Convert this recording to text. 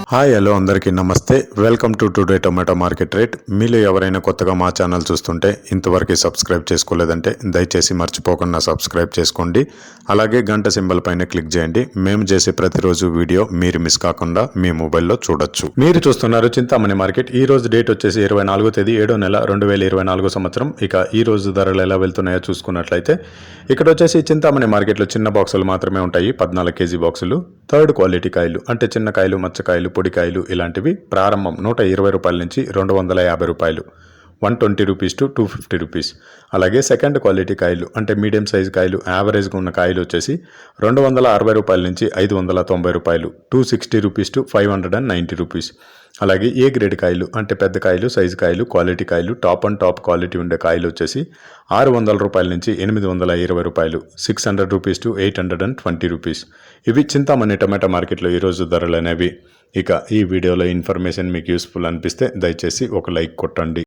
Hi hello అందరికీ నమస్తే. Welcome to today tomato market rate. మీలో ఎవరైనా కొత్తగా మా ఛానల్ చూస్తుంటే ఇంతవరకు సబ్స్క్రైబ్ చేసుకోలేదంటే దయచేసి మర్చిపోకుండా సబ్స్క్రైబ్ చేసుకోండి. అలాగే గంట సింబల్ పైన క్లిక్ చేయండి. మేము చేసే ప్రతిరోజు వీడియో మీరు మిస్ కాకుండా మీ మొబైల్లో చూడొచ్చు. మీరు చూస్తున్నారు చింతామణి మార్కెట్. ఈ రోజు డేట్ వచ్చేసి 24వ తేదీ 7వ నెల 2024 సంవత్సరం. ఇక ఈ రోజు ధరలు ఎలా వెళ్తున్నాయో చూసుకున్నట్లయితే ఇక్కడ వచ్చేసి చింతామణి మార్కెట్లో చిన్న బాక్సులు మాత్రమే ఉంటాయి. 14 కేజీ బాక్సులు. థర్డ్ క్వాలిటీ కాయలు అంటే చిన్న కాయలు, మచ్చకాయలు, పొడికాయలు ఇలాంటివి ప్రారంభం 120 రూపాయల నుంచి 250 రూపాయలు, 120 రూపీస్ టు 250 రూపీస్. అలాగే సెకండ్ క్వాలిటీ కాయలు అంటే మీడియం సైజు కాయలు, యావరేజ్గా ఉన్న కాయలు వచ్చేసి 260 రూపాయల నుంచి 590 రూపాయలు, 260 రూపీస్ టు 590 రూపీస్. అలాగే ఏ గ్రేడ్ కాయలు అంటే పెద్ద కాయలు, సైజు కాయలు, క్వాలిటీ కాయలు, టాప్ అండ్ టాప్ క్వాలిటీ ఉండే కాయలు వచ్చేసి 600 రూపాయల నుంచి 820 రూపాయలు, 600 రూపీస్ టు 820 రూపీస్. ఇవి చింతామణి టమాటా మార్కెట్లో ఈరోజు ధరలు అనేవి. ఇక ఈ వీడియోలో ఇన్ఫర్మేషన్ మీకు యూస్ఫుల్ అనిపిస్తే దయచేసి ఒక లైక్ కొట్టండి.